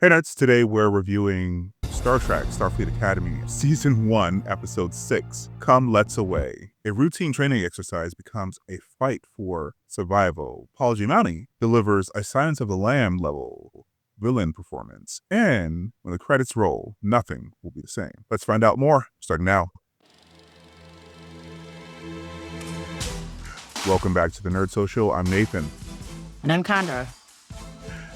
Hey nerds, today we're reviewing Star Trek Starfleet Academy Season 1, Episode 6, Come Let's Away. A routine training exercise becomes a fight for survival. Paul Giamatti delivers a Silence of the Lamb level villain performance. And when the credits roll, nothing will be the same. Let's find out more, starting now. Welcome back to the Nerd Social. I'm Nathan. And I'm Khandra.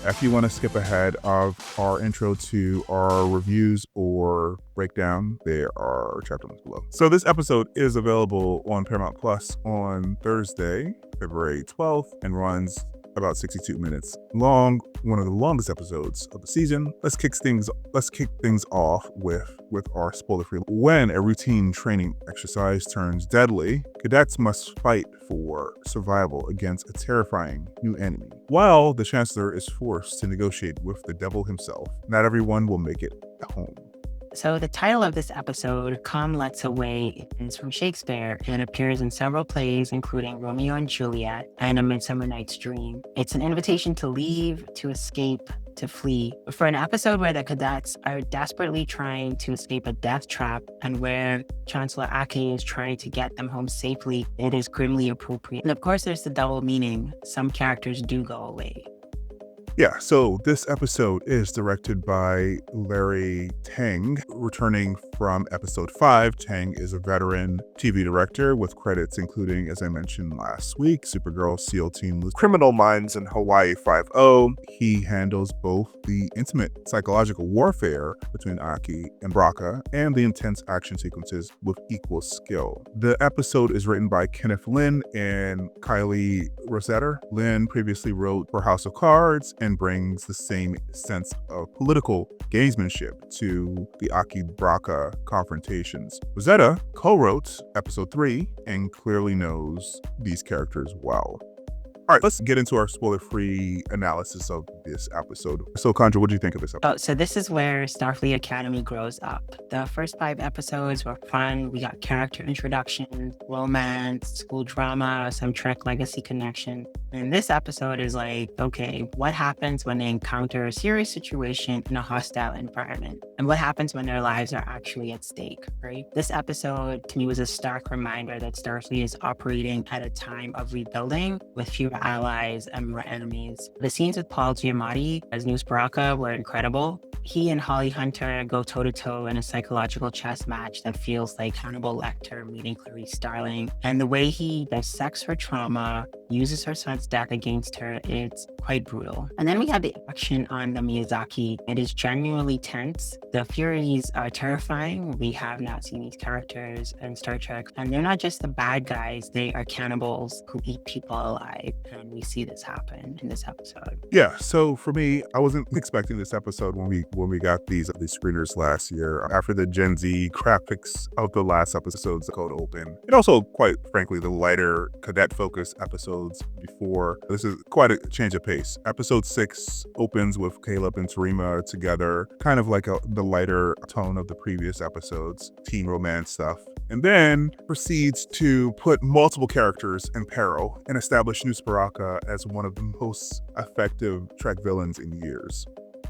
If you want to skip ahead of our intro to our reviews or breakdown, there are chapter links below. So this episode is available on Paramount Plus on Thursday, February 12th, and runs about 62 minutes long, one of the longest episodes of the season. Let's kick things off with our spoiler-free. When a routine training exercise turns deadly, cadets must fight for survival against a terrifying new enemy. While the Chancellor is forced to negotiate with the devil himself, not everyone will make it home. So the title of this episode, Come Let's Away, is from Shakespeare and appears in several plays, including Romeo and Juliet and A Midsummer Night's Dream. It's an invitation to leave, to escape, to flee. For an episode where the cadets are desperately trying to escape a death trap and where Chancellor Aki is trying to get them home safely, it is grimly appropriate. And of course, there's the double meaning. Some characters do go away. Yeah, so this episode is directed by Larry Teng. Returning from episode 5, Teng is a veteran TV director with credits including, as I mentioned last week, Supergirl, SEAL Team, Criminal Minds, and Hawaii Five-0. He handles both the intimate psychological warfare between Aki and Braka and the intense action sequences with equal skill. The episode is written by Kenneth Lin and Kylie Rosetter. Lin previously wrote for House of Cards and brings the same sense of political gamesmanship to the Aki-Braka confrontations. Rosetta co-wrote episode 3 and clearly knows these characters well. All right, let's get into our spoiler-free analysis of this episode. So, Khandra, what do you think of this episode? So this is where Starfleet Academy grows up. The first 5 episodes were fun. We got character introduction, romance, school drama, some Trek legacy connection. And this episode is like, okay, what happens when they encounter a serious situation in a hostile environment? And what happens when their lives are actually at stake, right? This episode, to me, was a stark reminder that Starfleet is operating at a time of rebuilding with fewer allies and more enemies. The scenes with Paul Giamatti as Nus Braka were incredible. He and Holly Hunter go toe-to-toe in a psychological chess match that feels like Hannibal Lecter meeting Clarice Starling. And the way he dissects her trauma, uses her son's death against her, it's quite brutal. And then we have the action on the Miyazaki. It is genuinely tense. The Furies are terrifying. We have not seen these characters in Star Trek. And they're not just the bad guys, they are cannibals who eat people alive. And we see this happen in this episode. Yeah, so for me, I wasn't expecting this episode when we got these screeners last year. After the Gen Z graphics of the last episodes, the Coda open, and also, quite frankly, the lighter cadet-focused episodes before. This is quite a change of pace. Episode 6 opens with Caleb and Tarima together, kind of like the lighter tone of the previous episodes, teen romance stuff, and then proceeds to put multiple characters in peril and establish Nus Braka as one of the most effective Trek villains in years.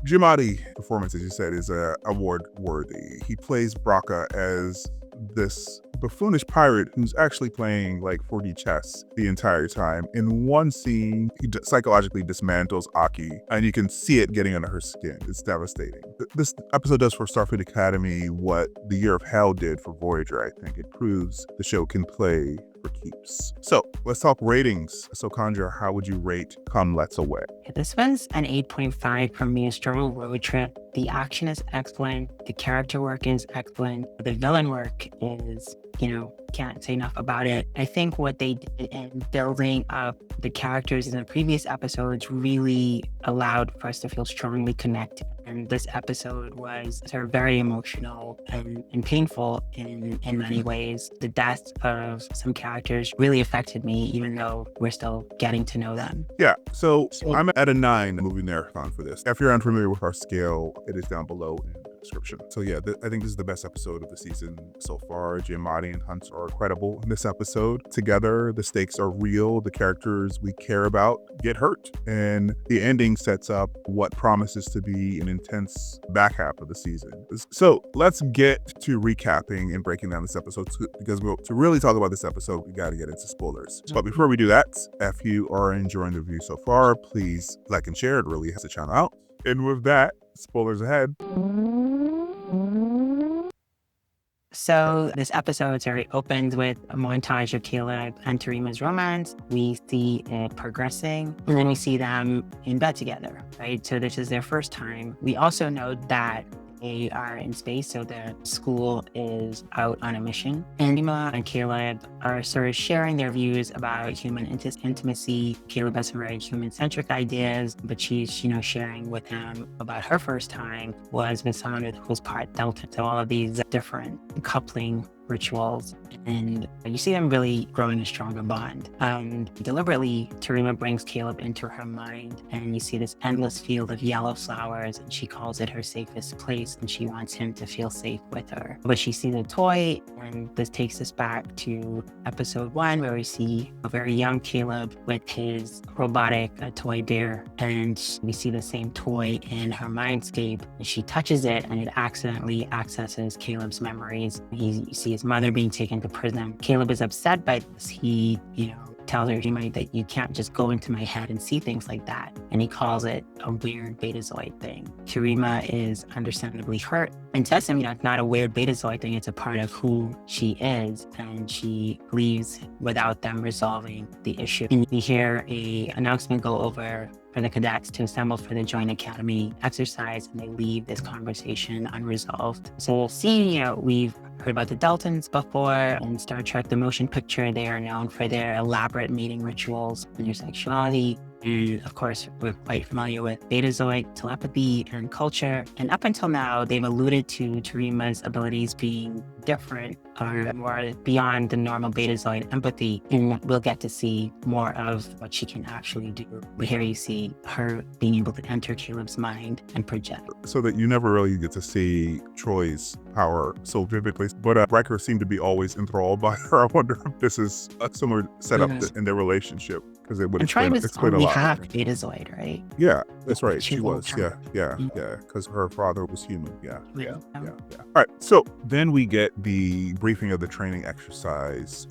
Giamatti performance, as you said, is award-worthy. He plays Braka as this buffoonish pirate who's actually playing like 4D chess the entire time. In one scene, he psychologically dismantles Aki, and you can see it getting under her skin. It's devastating. This episode does for Starfleet Academy what The Year of Hell did for Voyager, I think. It proves the show can play for keeps. So let's talk ratings. So Khandra, how would you rate Come Let's Away? This one's an 8.5 from me, a strong road trip. The action is excellent. The character work is excellent. The villain work is, can't say enough about it. I think what they did in building up the characters in the previous episodes really allowed for us to feel strongly connected. And this episode was sort of very emotional and painful in many ways. The death of some characters really affected me, even though we're still getting to know them. Yeah, so I'm at a 9 movie marathon for this. If you're unfamiliar with our scale, it is down below in the description. So yeah, I think this is the best episode of the season so far. Giamatti and Hunt are incredible in this episode. Together, the stakes are real. The characters we care about get hurt. And the ending sets up what promises to be an intense back half of the season. So let's get to recapping and breaking down this episode, because to really talk about this episode, we got to get into spoilers. But before we do that, if you are enjoying the review so far, please like and share. It really helps the channel out. And with that, spoilers ahead. So this episode opens with a montage of Caleb and Tarima's romance. We see it progressing, and then we see them in bed together, right? So this is their first time. We also know that they are in space, so the school is out on a mission. And Tarima and Caleb are sort of sharing their views about human intimacy. Caleb has some very human-centric ideas, but she's, sharing with him about her first time was with someone who was part Delta. So all of these different coupling rituals, and you see them really growing a stronger bond. Deliberately, Tarima brings Caleb into her mind, and you see this endless field of yellow flowers, and she calls it her safest place, and she wants him to feel safe with her. But she sees a toy, and this takes us back to episode 1, where we see a very young Caleb with his robotic toy bear, and we see the same toy in her mindscape, and she touches it, and it accidentally accesses Caleb's memories. You see his mother being taken to prison. Caleb is upset by this. He, tells her that you can't just go into my head and see things like that. And he calls it a weird betazoid thing. Tarima is understandably hurt and says to him, it's not a weird betazoid thing. It's a part of who she is. And she leaves without them resolving the issue. And we hear a announcement go over for the cadets to assemble for the Joint Academy exercise, and they leave this conversation unresolved. So we'll see, we've heard about the Daltons before. In Star Trek, the motion picture, they are known for their elaborate mating rituals and their sexuality. And of course, we're quite familiar with Betazoid telepathy and culture. And up until now, they've alluded to Tarima's abilities being different or more beyond the normal Betazoid empathy. And we'll get to see more of what she can actually do. But here you see her being able to enter Caleb's mind and project. So that you never really get to see Troy's power so vividly. But Riker seemed to be always enthralled by her. I wonder if this is a similar setup in their relationship, because it would explain a lot. Half Betazoid, right? Yeah, that's right. She was. Yeah. Because her father was human. Yeah. All right. So then we get the briefing of the training exercise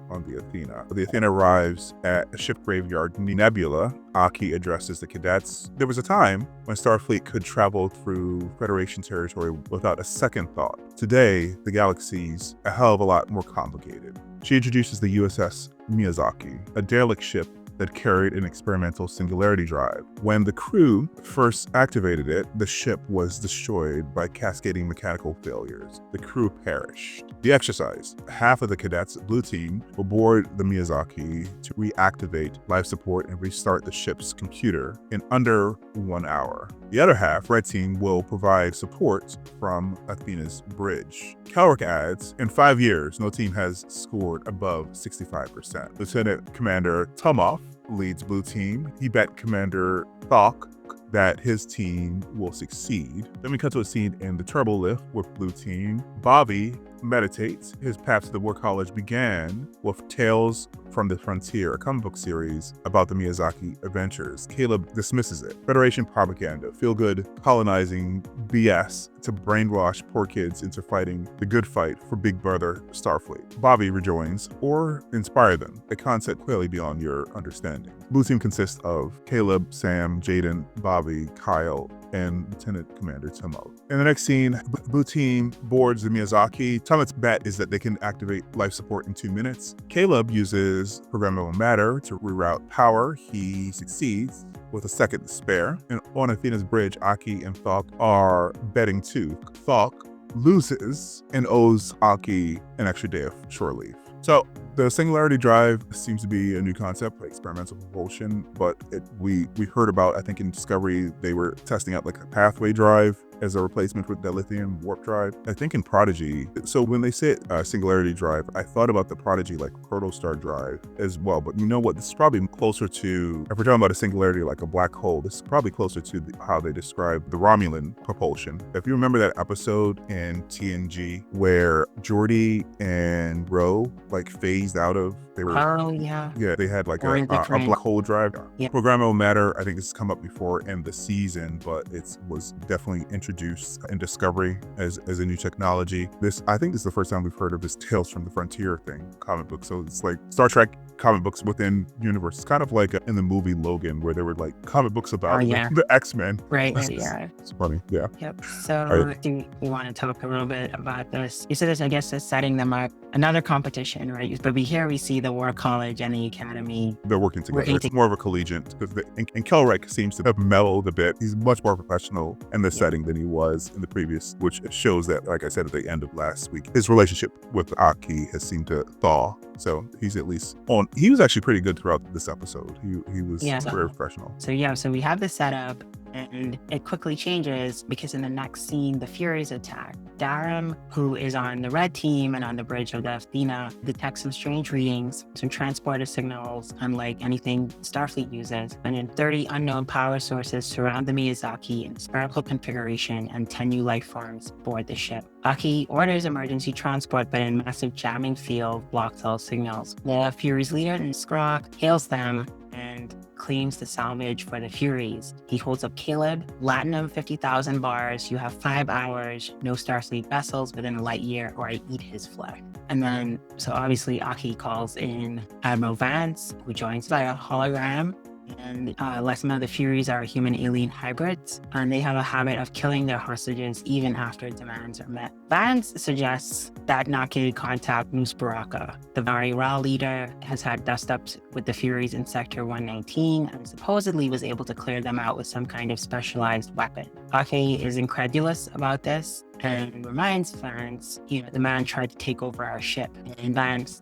on the Athena. The Athena arrives at a ship graveyard near Nebula. Aki addresses the cadets. There was a time when Starfleet could travel through Federation territory without a second thought. Today, the galaxy's a hell of a lot more complicated. She introduces the USS Miyazaki, a derelict ship that carried an experimental singularity drive. When the crew first activated it, the ship was destroyed by cascading mechanical failures. The crew perished. The exercise. Half of the cadets, blue team, will board the Miyazaki to reactivate life support and restart the ship's computer in under 1 hour. The other half, red team, will provide support from Athena's bridge. Calric adds, in 5 years, no team has scored above 65%. Lieutenant Commander Tumoff leads blue team. He bet Commander Thok that his team will succeed. Then we cut to a scene in the turbo lift with blue team. Bobby meditates. His path to the War College began with Tales from the Frontier, a comic book series about the Miyazaki adventures. Caleb dismisses it. Federation propaganda, feel-good colonizing BS to brainwash poor kids into fighting the good fight for Big Brother Starfleet. Bobby rejoins, or inspire them, a concept clearly beyond your understanding. Blue team consists of Caleb, Sam, Jaden, Bobby, Kyle, and Lieutenant Commander Tomo. In the next scene, blue team boards the Miyazaki. Tummet's bet is that they can activate life support in 2 minutes. Caleb uses programmable matter to reroute power. He succeeds with a second to spare. And on Athena's bridge, Aki and Thok are betting too. Thok loses and owes Aki an extra day of shore leave. So the singularity drive seems to be a new concept, like experimental propulsion, but we heard about, I think in Discovery, they were testing out like a pathway drive. as a replacement for the lithium warp drive. I think in Prodigy, so when they say singularity drive, I thought about the Prodigy like protostar drive as well. But you know what? This is probably closer to, if we're talking about a singularity like a black hole, this is probably closer to how they describe the Romulan propulsion. If you remember that episode in TNG where Geordi and Ro like phased out of, they were, yeah, they had like Or a different- black hole drive. Yeah. Programmable matter, I think this has come up before in the season, but it was definitely introduced in Discovery as a new technology. I think this is the first time we've heard of this Tales from the Frontier thing, comic book. So it's like Star Trek comic books within universe. It's kind of like in the movie Logan, where there were like comic books about the X-Men. Right, yeah. It's funny, yeah. Yep. So do you want to talk a little bit about this? You said this, I guess, is setting them up. Another competition, right? But here we see the War College and the Academy. They're working together. It's more of a collegiate, because and Kelrick seems to have mellowed a bit. He's much more professional in this setting than he was in the previous, which shows that, like I said at the end of last week, his relationship with Aki has seemed to thaw. So he's at least on. He was actually pretty good throughout this episode. He was very professional. So we have the setup, and it quickly changes because in the next scene, the Furies attack. Darum, who is on the red team and on the bridge of the Athena, detects some strange readings, some transporter signals, unlike anything Starfleet uses, and then 30 unknown power sources surround the Miyazaki in spherical configuration, and 10 new life forms board the ship. Aki orders emergency transport, but a massive jamming field blocks all signals. The Furies leader, Skrock, hails them and claims the salvage for the Furies. He holds up Caleb, Latinum 50,000 bars, you have 5 hours, no Starfleet vessels within a light year, or I eat his flesh. And then, so obviously Aki calls in Admiral Vance, who joins by a hologram. And some of the Furies are human-alien hybrids, and they have a habit of killing their hostages even after demands are met. Vance suggests that Naki contact Nus Braka. The Ra leader has had dust-ups with the Furies in Sector 119 and supposedly was able to clear them out with some kind of specialized weapon. Ake is incredulous about this and reminds Vance, the man tried to take over our ship. And Vance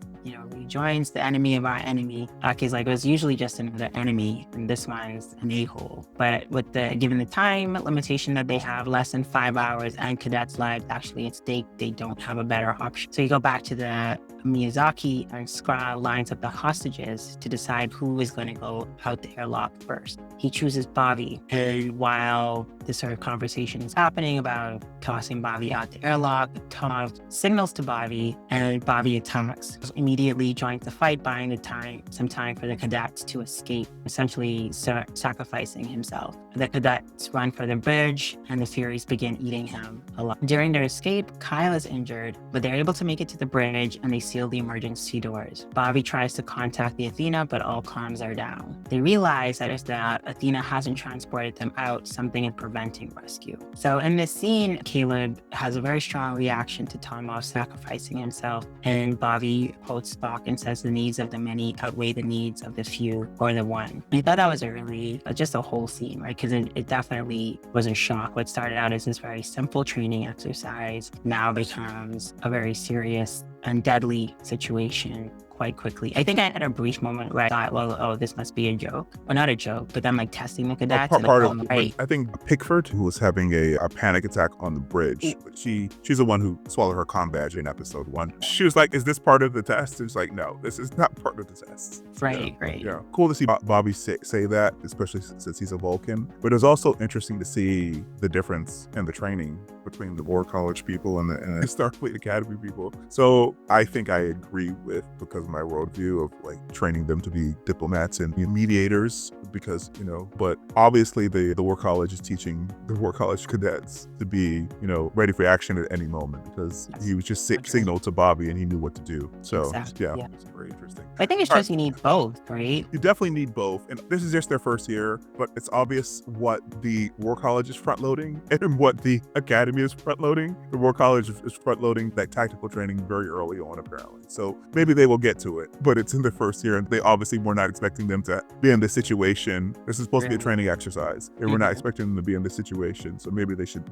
rejoins the enemy of our enemy. Ake's like, it was usually just another enemy, and this one's an a-hole. But given the time limitation that they have, less than 5 hours, and cadets' lives actually at stake, they don't have a better option. So you go back to the Miyazaki, and Skra lines up the hostages to decide who is going to go out the airlock first. He chooses Bobby, and while this sort of conversation is happening about tossing Bobby out the airlock, Tom signals to Bobby, and Bobby attacks. Immediately joins the fight, buying some time for the cadets to escape, essentially sacrificing himself. The cadets run for the bridge, and the Furies begin eating him alive. During their escape, Kyle is injured, but they're able to make it to the bridge, and they seal the emergency doors. Bobby tries to contact the Athena, but all comms are down. They realize that if the Athena hasn't transported them out, something is preventing rescue. So in this scene, Caleb has a very strong reaction to Tomov sacrificing himself, and Bobby quotes Spock and says the needs of the many outweigh the needs of the few or the one. I thought that was a really, just a whole scene, right? Because it definitely was a shock. What started out as this very simple training exercise now becomes a very serious and deadly situation quite quickly. I think I had a brief moment where I thought, well, this must be a joke. Well, not a joke, but then like testing the cadets. I think Pickford, who was having a panic attack on the bridge, she's the one who swallowed her comm badge in episode 1. She was like, is this part of the test? It's like, no, this is not part of the test. Right. Yeah. Cool to see Bobby say that, especially since he's a Vulcan. But it was also interesting to see the difference in the training between the War College people and the Starfleet Academy people. So I think I agree with, because of my worldview of like training them to be diplomats and mediators, because, but obviously the War College is teaching the War College cadets to be, ready for action at any moment, because he was just signaled to Bobby and he knew what to do. So yeah, it's very interesting. I think it's just you need both, right? You definitely need both. And this is just their first year, but it's obvious what the War College is front loading and what the Academy is front loading. The War College is front loading that tactical training very early on, apparently. So maybe they will get to it, but it's in their first year, and they obviously were not expecting them to be in this situation. This is supposed to be a training exercise. They were not expecting them to be in this situation. So maybe they should,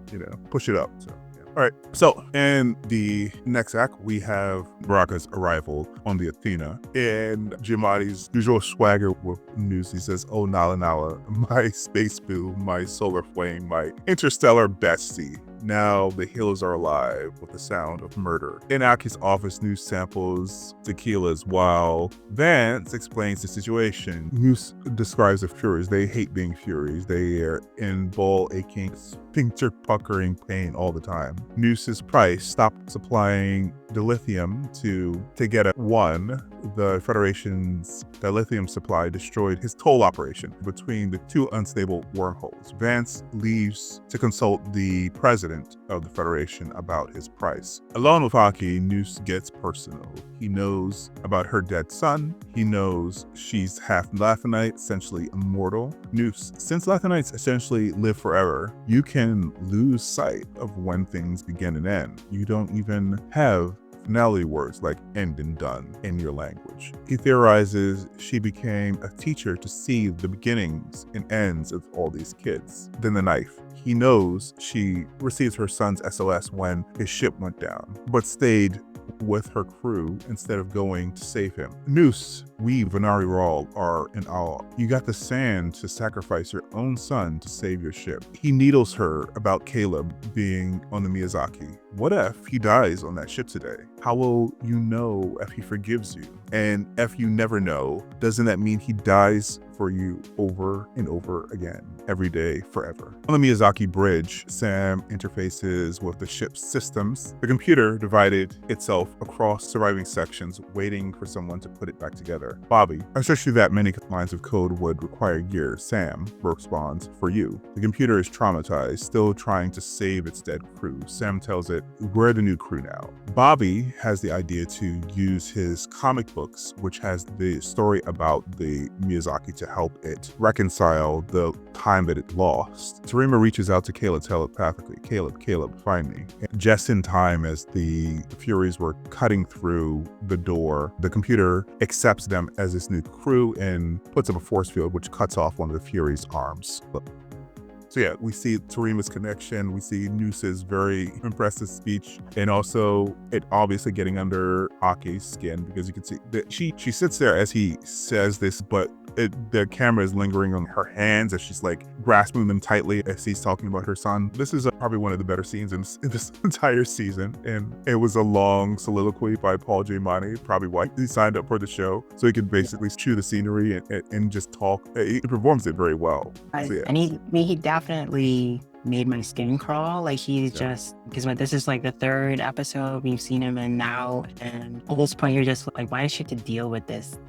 push it up. So yeah. All right. So in the next act, we have Braka's arrival on the Athena, and Giamatti's usual swagger with news. He says, "Oh, Nala Nala, my space boo, my solar flame, my interstellar bestie. Now the healers are alive with the sound of murder." In Aki's office, News samples tequilas while Vance explains the situation. News describes the Furies. They hate being Furies. They are in ball aching, sphincter puckering pain all the time. Noose's price stopped supplying dilithium to Tegeta 1. The Federation's dilithium supply destroyed his toll operation between the two unstable wormholes. Vance leaves to consult the president of the Federation about his price. Alone with Aki, Noose gets personal. He knows about her dead son. He knows she's half Lathanite, essentially immortal. Noose, since Lathanites essentially live forever, you can lose sight of when things begin and end. You don't even have finality words like end and done in your language. He theorizes she became a teacher to see the beginnings and ends of all these kids. Then the knife. He knows she received her son's SOS when his ship went down, but stayed with her crew instead of going to save him. Noose, we, Venari Rawl, are in awe. You got the sand to sacrifice your own son to save your ship. He needles her about Caleb being on the Miyazaki. What if he dies on that ship today? How will you know if he forgives you? And if you never know, doesn't that mean he dies for you over and over again, every day, forever? On the Miyazaki bridge, Sam interfaces with the ship's systems. The computer divided itself across surviving sections, waiting for someone to put it back together. Bobby, especially that many lines of code would require years. Sam responds, "For you." The computer is traumatized, still trying to save its dead crew. Sam tells it, "We're the new crew now." Bobby has the idea to use his comic books, which has the story about the Miyazaki, to help it reconcile the time that it lost. Tarima reaches out to Caleb telepathically. Caleb, find me." And just in time as the Furies were cutting through the door, the computer accepts them as this new crew and puts up a force field which cuts off one of the Furies' arms. So yeah, we see Tarima's connection, we see Noose's very impressive speech, and also it obviously getting under Aki's skin, because you can see that she sits there as he says this, but the camera is lingering on her hands as she's like grasping them tightly as he's talking about her son. This is probably one of the better scenes in this entire season, and it was a long soliloquy by Paul Giamatti, probably why he signed up for the show, so he could basically chew the scenery and just talk. He performs it very well. So, yeah. And he definitely made my skin crawl. Like he's just, because this is like the third episode we've seen him in now, and at this point you're just like, why does she have to deal with this,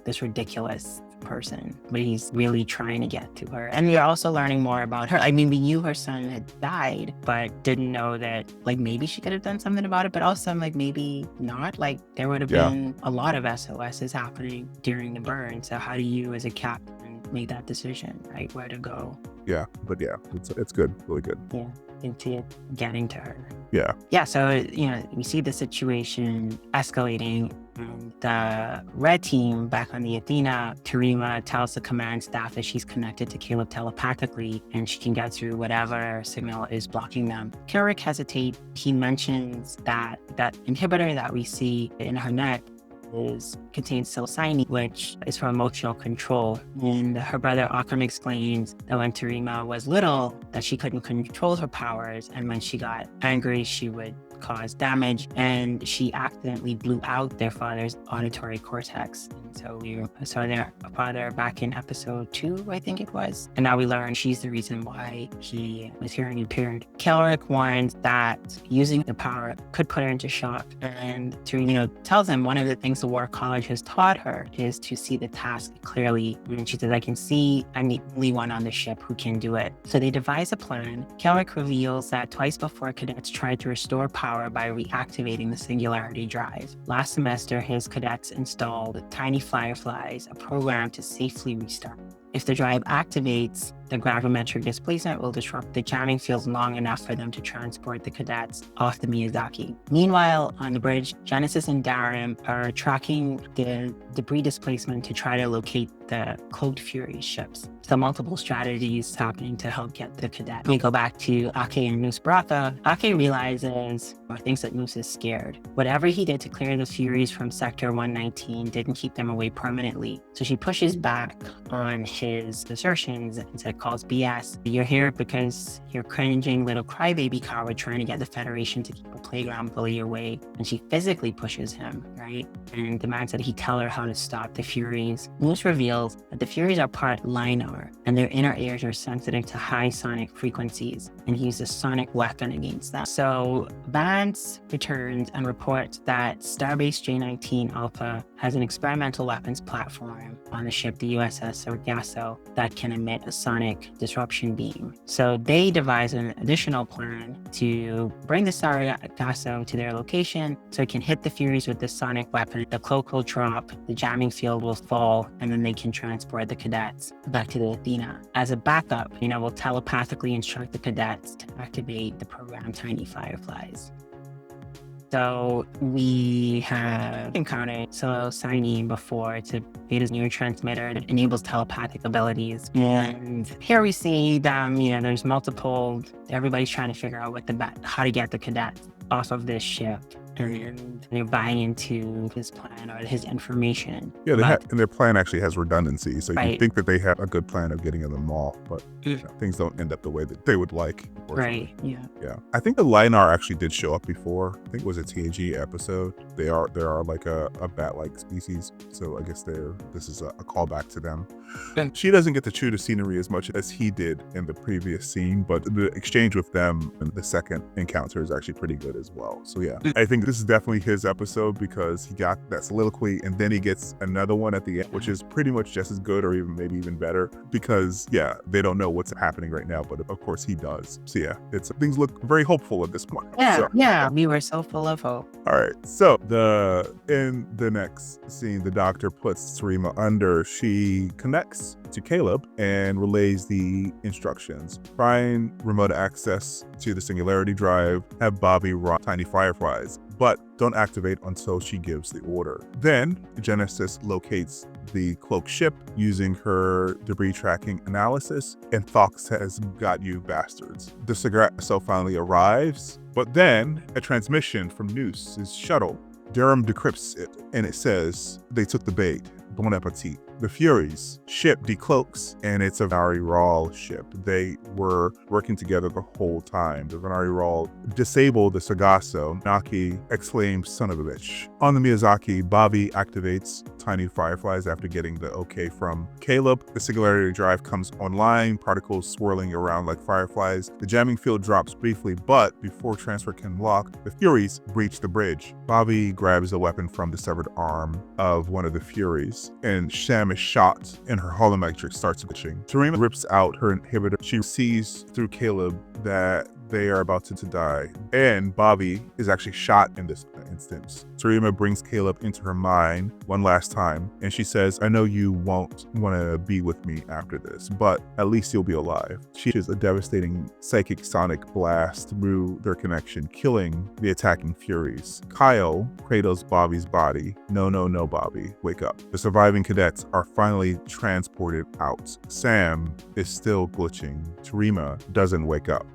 this ridiculous person? But he's really trying to get to her, and you're also learning more about her. I mean, we knew her son had died, but didn't know that like maybe she could have done something about it, but also like maybe not. Like there would have been a lot of SOSs happening during the burn. So how do you as a captain make that decision, right? Where to go? Yeah, but yeah, it's good, really good. Yeah, into it, getting to her. Yeah. So we see the situation escalating. And the red team back on the Athena, Tarima tells the command staff that she's connected to Caleb telepathically and she can get through whatever signal is blocking them. Kirik hesitates. He mentions that inhibitor that we see in her neck contains psilocybin, which is for emotional control. And her brother Akram explains that when Tarima was little, that she couldn't control her powers, and when she got angry, she would cause damage, and she accidentally blew out their father's auditory cortex. And so we saw their father back in episode 2, I think it was, and now we learn she's the reason why he was hearing impaired. Kelrick warns that using the power could put her into shock, and to tells him one of the things the War College has taught her is to see the task clearly. And she says, "I can see I'm the only one on the ship who can do it." So they devise a plan. Kelrick reveals that twice before, cadets tried to restore power by reactivating the singularity drive. Last semester, his cadets installed tiny fireflies, a program to safely restart. If the drive activates, the gravimetric displacement will disrupt the jamming field long enough for them to transport the cadets off the Miyazaki. Meanwhile, on the bridge, Genesis and Darren are tracking the debris displacement to try to locate the Cloaked Fury ships. So multiple strategies happening to help get the cadet. We go back to Ake and Nus Braka. Ake realizes or thinks that Nus is scared. Whatever he did to clear the Furies from Sector 119 didn't keep them away permanently. So she pushes back on his assertions and said, calls BS. You're here because you're cringing little crybaby coward trying to get the Federation to keep a playground bully away. And she physically pushes him, right? And demands that he tell her how to stop the Furies. Nus reveals that the Furies are part Linar, and their inner ears are sensitive to high sonic frequencies, and he used a sonic weapon against them. So Vance returns and reports that Starbase J-19 Alpha has an experimental weapons platform on the ship, the USS Sargasso, that can emit a sonic disruption beam. So they devise an additional plan to bring the Sargasso to their location so it can hit the Furies with the sonic weapon. The cloak will drop, the jamming field will fall, and then they can transport the cadets back to the Athena. As a backup, we'll telepathically instruct the cadets to activate the program Tiny Fireflies. So we have encountered psilocybin before. It's a beta neurotransmitter that enables telepathic abilities. And here we see them, there's multiple, everybody's trying to figure out how to get the cadets off of this ship. And they're buying into his plan or his information. Yeah, and their plan actually has redundancy. So you think that they have a good plan of getting them all, but things don't end up the way that they would like. Right, yeah. Yeah. I think the Linar actually did show up before. I think it was a TAG episode. They are like a bat-like species. So I guess this is a callback to them. And she doesn't get to chew the scenery as much as he did in the previous scene, but the exchange with them in the second encounter is actually pretty good as well. So yeah, I think this is definitely his episode because he got that soliloquy and then he gets another one at the end, which is pretty much just as good or maybe even better because yeah, they don't know what's happening right now, but of course he does. So yeah, things look very hopeful at this point. Yeah, we were so full of hope. All right, so in the next scene, the doctor puts Sarima under. She connects to Caleb and relays the instructions. Find remote access to the Singularity Drive, have Bobby run Tiny Fireflies, but don't activate until she gives the order. Then Genesis locates the cloaked ship using her debris tracking analysis, and Thox says, "Got you bastards." The Sargasso finally arrives, but then a transmission from Nus's shuttle. Durham decrypts it, and it says, "They took the bait. Bon appetit." The Furies ship decloaks, and it's a Venari Rawl ship. They were working together the whole time. The Venari Rawl disabled the Sargasso. Naki exclaims, "Son of a bitch." On the Miyazaki, Bobby activates Tiny Fireflies after getting the okay from Caleb. The Singularity Drive comes online, particles swirling around like fireflies. The jamming field drops briefly, but before transfer can lock, the Furies breach the bridge. Bobby grabs a weapon from the severed arm of one of the Furies, and Sham is shot and her holometric starts glitching. Sarima rips out her inhibitor. She sees through Caleb that they are about to die, and Bobby is actually shot in this instance. Sarima brings Caleb into her mind one last time, and she says, "I know you won't want to be with me after this, but at least you'll be alive." She is a devastating psychic sonic blast through their connection, killing the attacking Furies. Kyle cradles Bobby's body. No, Bobby, wake up. The surviving cadets are finally transported out. Sam is still glitching. Sarima doesn't wake up.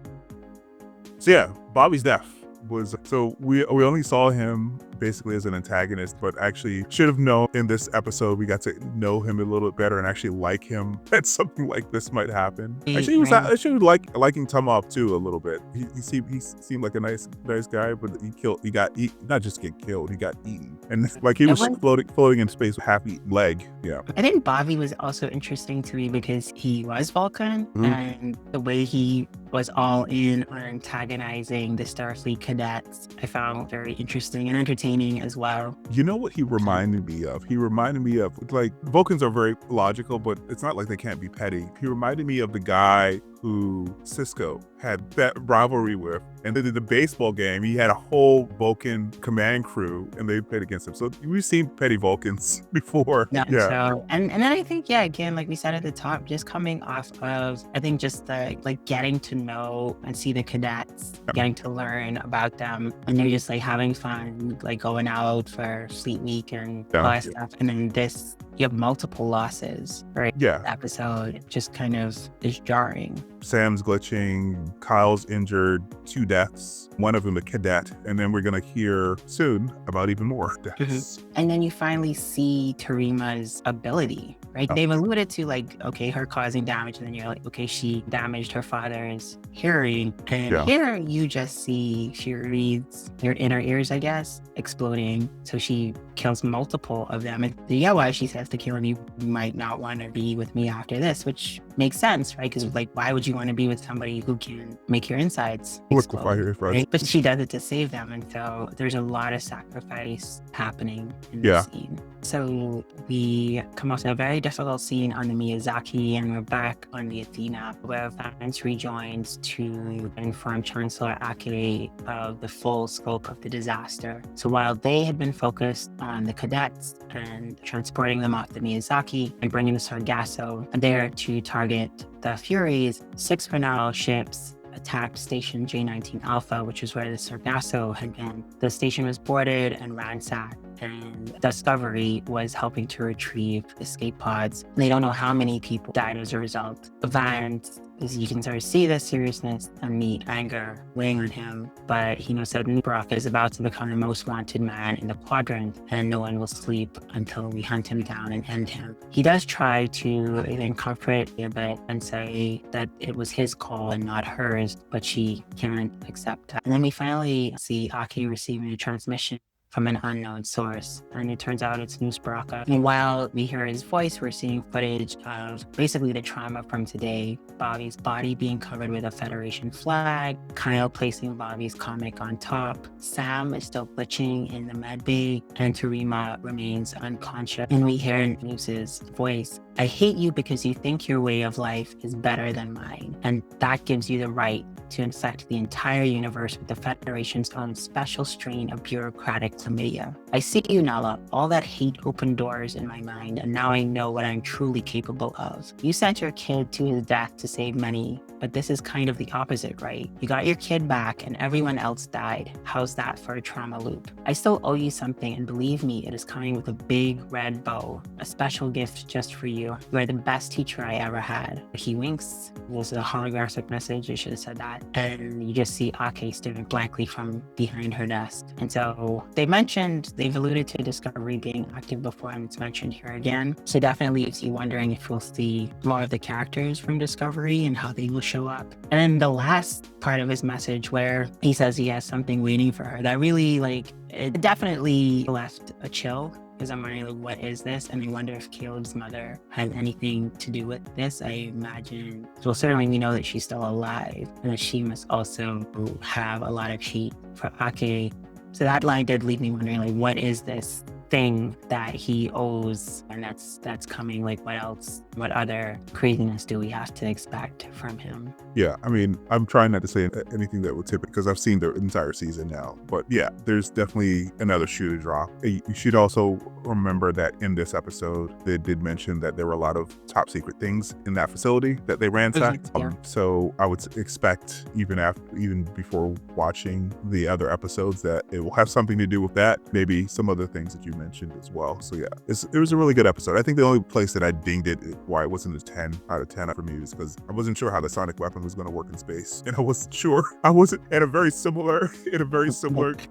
So yeah, Bobby's death was, so we only saw him basically as an antagonist, but actually should have known in this episode, we got to know him a little bit better and actually like him that something like this might happen. Actually, he was actually liking Tomov too a little bit. He seemed like a nice guy, but he got not just get killed, he got eaten. And like he was floating in space with half-eaten leg. Yeah. I think Bobby was also interesting to me because he was Vulcan, and the way he was all in on antagonizing the Starfleet cadets, I found very interesting and entertaining as well. You know what he reminded me of? He reminded me of, like, Vulcans are very logical, but it's not like they can't be petty. He reminded me of the guy who Cisco had that rivalry with. And then in the baseball game, he had a whole Vulcan command crew and they played against him. So we've seen petty Vulcans before. Yeah. Yeah. So, and then I think, yeah, again, like we said at the top, just coming off of, I think just the, like getting to know and see the cadets, getting to learn about them, and they're just like having fun, like going out for Fleet Week and all that stuff. And then this, you have multiple losses, right? Yeah. Episode just kind of is jarring. Sam's glitching, Kyle's injured, 2 deaths, one of them a cadet, and then we're going to hear soon about even more deaths. And then you finally see Tarima's ability, right? They've alluded to like, okay, her causing damage, and then you're like, okay, she damaged her father's hearing. And here you just see she reads her inner ears, I guess, exploding. So she kills multiple of them. And you get why she says to kill him, you might not want to be with me after this, which makes sense, right? Because like, why would you want to be with somebody who can make your insides explode, right? But she does it to save them. And so there's a lot of sacrifice happening in this scene. So we come off a very difficult scene on the Miyazaki, and we're back on the Athena, where Vance rejoins to inform Chancellor Ake of the full scope of the disaster. So while they had been focused on the cadets and transporting them off the Miyazaki and bringing the Sargasso there to target the Furies, 6 Renal ships attacked Station J19 Alpha, which is where the Sargasso had been. The station was boarded and ransacked, and Discovery was helping to retrieve escape pods. They don't know how many people died as a result. Vance, as you can sort of see the seriousness and the anger weighing on him, but he knows that Nus Braka is about to become the most wanted man in the quadrant, and no one will sleep until we hunt him down and end him. He does try to even comfort a bit and say that it was his call and not hers, but she can't accept that. And then we finally see Aki receiving a transmission from an unknown source, and it turns out it's Nus Braka. And while we hear his voice, we're seeing footage of basically the trauma from today, Bobby's body being covered with a Federation flag, Kyle placing Bobby's comic on top, Sam is still glitching in the med bay, and Tarima remains unconscious. And we hear Nus's voice, "I hate you because you think your way of life is better than mine, and that gives you the right to infect the entire universe with the Federation's own special strain of bureaucratic chlamydia. I see you, Nala. All that hate opened doors in my mind, and now I know what I'm truly capable of. You sent your kid to his death to save money, but this is kind of the opposite, right? You got your kid back and everyone else died. How's that for a trauma loop? I still owe you something, and believe me, it is coming with a big red bow, a special gift just for you. You are the best teacher I ever had." He winks. There's a holographic message. I should have said that. And you just see Ake staring blankly from behind her desk. And so they've alluded to Discovery being active before, and it's mentioned here again. So definitely leaves you wondering if we'll see more of the characters from Discovery and how they will show up. And then the last part of his message where he says he has something waiting for her, that really, like, it definitely left a chill. Because I'm wondering, like, what is this? And I wonder if Caleb's mother has anything to do with this. I imagine, well, certainly we know that she's still alive, and that she must also have a lot of hate for Ake. So that line did leave me wondering, like, what is this thing that he owes, and that's coming? Like, what else? What other craziness do we have to expect from him? Yeah, I mean, I'm trying not to say anything that would tip it because I've seen the entire season now. But yeah, there's definitely another shoe to drop. You should also remember that in this episode, they did mention that there were a lot of top secret things in that facility that they ransacked. So I would expect even before watching the other episodes that it will have something to do with that. Maybe some other things that you mentioned as well. So yeah, it was a really good episode. I think the only place that I dinged it, why it wasn't a 10 out of 10 for me, is because I wasn't sure how the sonic weapon was going to work in space, and I wasn't sure. I wasn't in a very similar,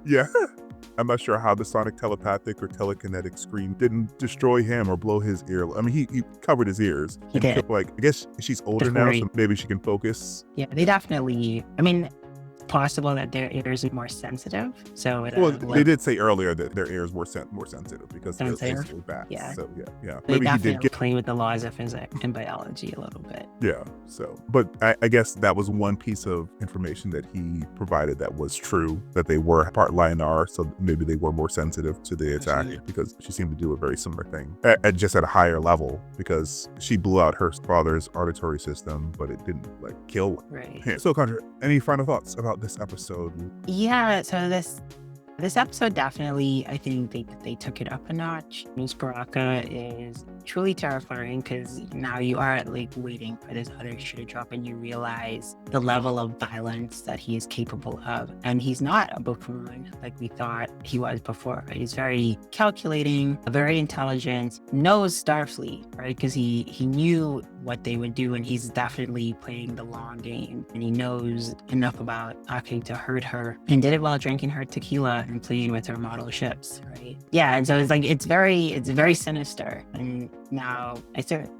yeah. I'm not sure how the sonic telepathic or telekinetic screen didn't destroy him or blow his ear. I mean, he covered his ears. He did. Like, I guess she's older now, so maybe she can focus. Yeah, they definitely, I mean, possible that their ears are more sensitive? So Well, they did say earlier that their ears were more sensitive because they're basically bats. Yeah. So yeah. They Maybe he did definitely play with the laws of physics and biology a little bit. Yeah. So, but I guess that was one piece of information that he provided that was true, that they were part Lionar, so maybe they were more sensitive to the attack because she seemed to do a very similar thing, just at a higher level, because she blew out her father's auditory system, but it didn't like kill Right. him. So, Khandra, any final thoughts about this episode? Yeah. So this episode definitely, I think they took it up a notch. Nus Braka is truly terrifying because now you are like waiting for this other shoe to drop and you realize the level of violence that he is capable of. And he's not a buffoon like we thought he was before. Right? He's very calculating, very intelligent, knows Starfleet, right? Because he knew what they would do, and he's definitely playing the long game, and he knows enough about Ake to hurt her, and did it while drinking her tequila and playing with her model ships, right? Yeah, and so it's like it's very sinister. And now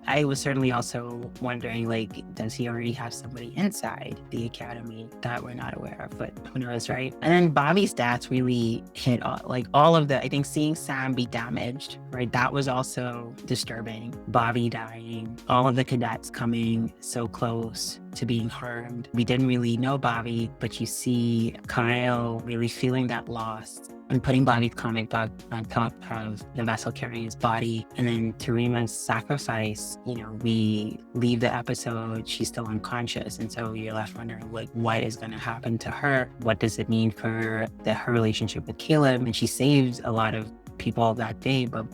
I was certainly also wondering, like, does he already have somebody inside the academy that we're not aware of? But who knows, right? And then Bobby's stats really hit all of the. I think seeing Sam be damaged, right? That was also disturbing. Bobby dying, all of the cadets coming so close to being harmed. We didn't really know Bobby, but you see Kyle really feeling that loss and putting Bobby's comic book on top of the vessel carrying his body. And then Tarima's sacrifice, we leave the episode, she's still unconscious. And so you're left wondering, like, what is going to happen to her? What does it mean for her relationship with Caleb? And she saves a lot of people that day, but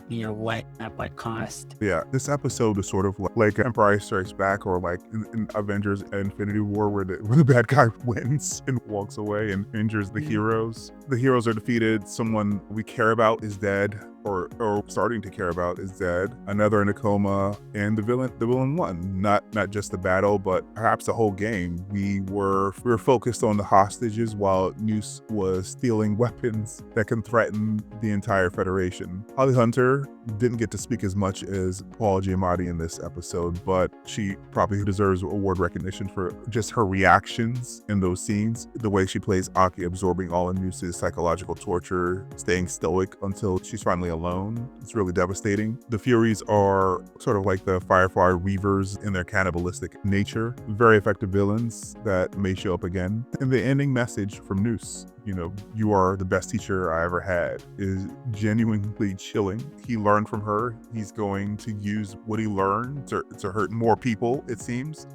at what cost? Yeah, this episode is sort of like Empire Strikes Back, or like in Avengers Infinity War, where the bad guy wins and walks away and injures the heroes. The heroes are defeated. Someone we care about is dead, or starting to care about is dead. Another in a coma, and the villain won. Not just the battle, but perhaps the whole game. We were focused on the hostages while Nus was stealing weapons that can threaten the entire Federation. Holly Hunter didn't get to speak as much as Paul Giamatti in this episode, but she probably deserves award recognition for just her reactions in those scenes. The way she plays Aki, absorbing all of Nus's psychological torture, staying stoic until she's finally alone. It's really devastating. The Furies are sort of like the Firefly Reavers in their cannibalistic nature. Very effective villains that may show up again. And the ending message from Nus, you are the best teacher I ever had, is genuinely chilling. He learned from her. He's going to use what he learned to hurt more people, it seems.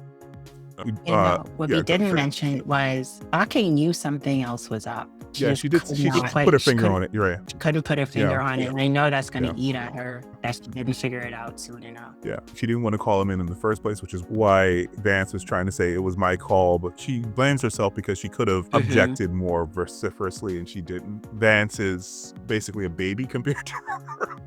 What we didn't mention was Ake knew something else was up. She did. She just put her finger on it. You're right. She couldn't put her finger on it, and I know that's going to eat at her. That she didn't figure it out soon enough. Yeah, she didn't want to call him in the first place, which is why Vance was trying to say it was my call. But she blames herself because she could have objected more vociferously, and she didn't. Vance is basically a baby compared to her.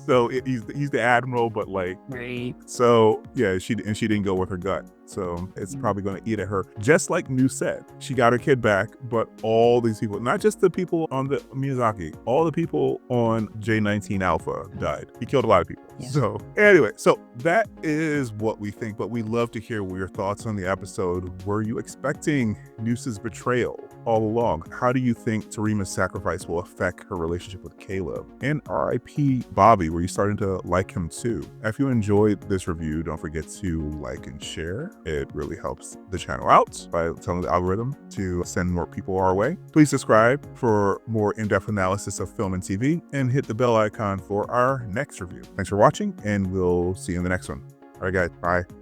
So he's the admiral, but like, right. So yeah, she didn't go with her gut. So it's probably going to eat at her. Just like Nus said, she got her kid back, but all these people, not just the people on the Miyazaki, all the people on J19 Alpha died. He killed a lot of people. Yeah. So anyway, so that is what we think, but we love to hear your thoughts on the episode. Were you expecting Nus's betrayal all along? How do you think Tarima's sacrifice will affect her relationship with Caleb? And R.I.P. Bobby, were you starting to like him too? If you enjoyed this review, don't forget to like and share. It really helps the channel out by telling the algorithm to send more people our way. Please subscribe for more in-depth analysis of film and TV, and hit the bell icon for our next review. Thanks for watching, and we'll see you in the next one. All right, guys, bye.